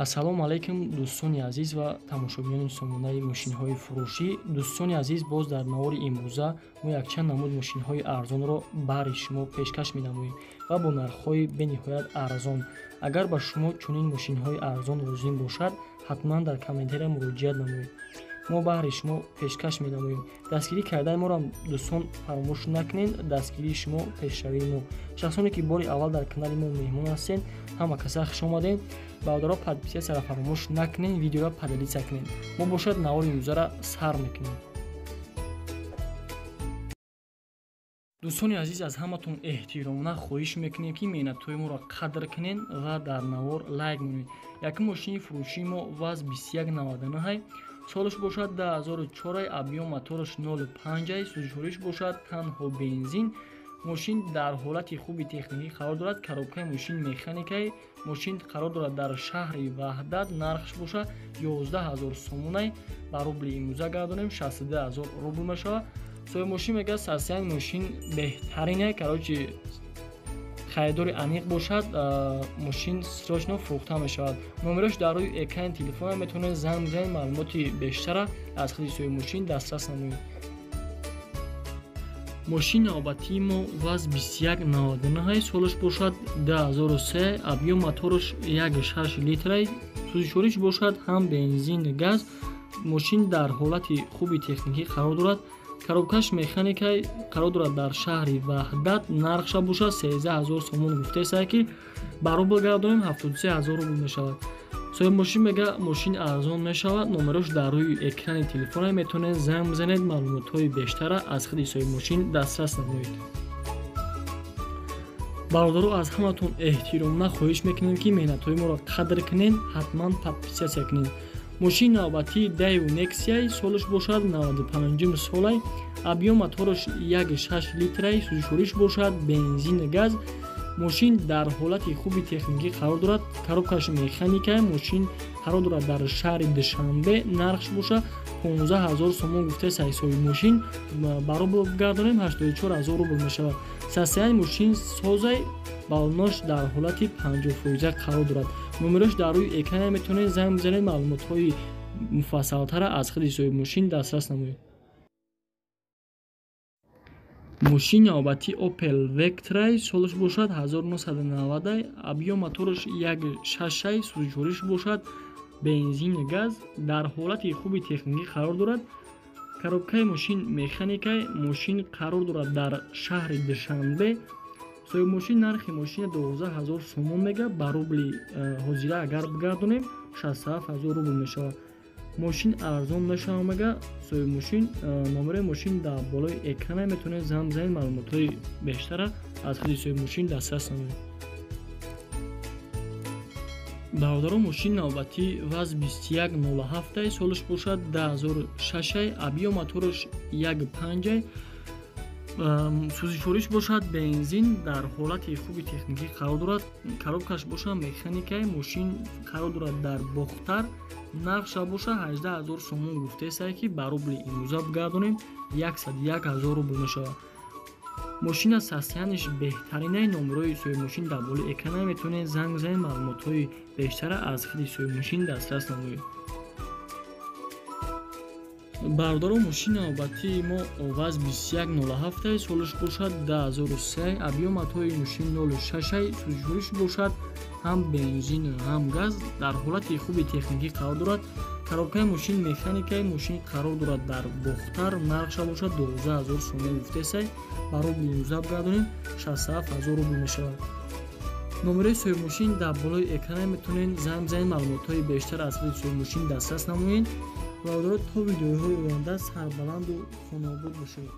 Ассалому алайкум дӯстони азиз ва тамошобиёни сомонаи мошинҳои фурӯшӣ. Дӯстони азиз, боз дар навори имрӯза мо якчанд намуд мошинҳои арзонро баҳри шумо пешкаш менамоем ва бо нархҳои бениҳоят арзон. Агар ба шумо чунин мошинҳои арзон лозим бошад, ҳатман дар комментария муроҷиат намоед. Мо баҳри шумо пешкаш менамоем. Дастгирӣ кардаи моро дӯстон фаромӯш накунед. Дастгирии шумо пешравии мо. Шахсоне ки бори аввал дар канали мо меҳмон ҳастед, ҳама каса хуш омадед. Баъдро подписатсияро фаромӯш накунед, видеоро падалица кунед. Мо бошад навори имрӯзаро сар мекунем. дӯстони азиз, аз ҳаматон эҳтиромона хоҳиш мекунем ки меҳнатҳои моро қадр кунед ва дар навор лайк монед. Якум мошини фурӯшии мо ВАЗ 2199 солиш бошад 2004, объем мотораш 0.5, сӯзишвориш бошад танҳо бензин. мошин дар ҳолати хуби техникӣ қарор дорад. коробкаи мошин механикаи мошин қарор дорад дар шаҳри Ваҳдат. нархш бошад 11000 сомонай, ба рубли имрӯза гардонем 62000 рубл мешавад. соҳиби мошин мегӯяд состоянии мошин беҳтарине, карочи харидори аниқ бошад, мошин срочно фурӯхта мешавад. номераш дар рӯи экрани телефона, метавонед занг бизанед, маълумоти бештара аз худи соҳиби мошин дастрас намоед. мошини навбатии мо ВАЗ 2199 солиш бошад 2003, объем мотораш 1.6 литрай, сӯзишвориш бошад ҳам бензин газ. мошин дар ҳолати хуби техникӣ қарор дорад. коробкаш механикай қарор дорад дар шаҳри Ваҳдат. нархша бошад 13000 сомон гуфтеса ки ба рубл гардонем 73000 рубл мешавад. соҳиби мошин мега мошин арзон мешавад. номераш дар рӯи экрани телефона, метавонед занг бизанед, маълумотҳои бештара аз худи соҳиби мошин дастрас намоед. бародаро, аз ҳаматон эҳтиромона хоҳиш мекунем ки меҳнатҳои моро қадр кунед, ҳатман подписатсия кунед. мошини навбатии Daewoo Nexia солиш бошад 95 солай, объем мотораш 1.6 литрай, сӯзишвориш бошад бензин газ. мошин дар ҳолати хуби техникӣ қарор дорад. коробкаш механикай мошин қарор дорад дар шаҳри Душанбе. нархш бошад 15000 сомон гуфтесаи соҳиби мошин, ба рубл гардонем 84000 рубл мешавад. состоянии мошин созай, балонош дар ҳолати 50% қарор дорад. номераш дар рӯи экране, метавонед занг бизанед, маълумотҳои муфассалтара аз худи соҳиби мошин дастрас намоед. мошини навбатии Opel Vectra солиш бошад 1990, объем мотораш 1.6, сӯзишвориш бошад бензин газ. дар ҳолати хуби техникӣ қарор дорад. коробкаи мошин механикай мошин қарор дорад дар шаҳри Душанбе. соҳиби мошин нархи мошина 12000 сомон мега, ба рубли ҳозира агар бигардонем 67000 рубл мешавад. мошин арзон мешавад мега соҳиби мошин. номери мошин дар болои экрана, метавонед занг бизанед, маълумотҳои бештара аз худи соҳиби мошин дастрас намоед. бародаро, мошини навбатии ВАЗ 2107 солиш бошад 2006, объем мотораш 1.5, сӯзишвориш бошад бензин. дар ҳолати хуби техникӣ қарор дорад. коробкаш бошад механикай мошин қарор дорад дар Бохтар. нархша бошад 18000 сомон гуфтесае ки ба рубли имрӯза бигардонем 101000 рубл мешавад. мошина состояниш беҳтарине. номерои соҳиби мошин дар болои экрана, метавонед занг бизанед, маълумотҳои бештара аз худи соҳиби мошин дастрас намоед. бародаро, мошини навбатии мо ВАЗ 2107 солиш бошад 2003, объем мотори мошин 0.6, сӯзишвориш бошад ҳам бензин ҳам газ. дар ҳолати хуби техникӣ қарор дорад. коробкаи мошин механикаи мошин қарор дорад дар Бохтар. нархша бошад 12000 сомон гуфтесай, ба рубли имрӯза бигардонем 67000 рубл мешавад. номери соҳиби мошин дар болои экрана, метавонед занг бизанед, маълумотҳои бештар аз худи соҳиби мошин дастрас намоед. бародаро, то видеоҳои оянда сарбаланду хонобод бошед.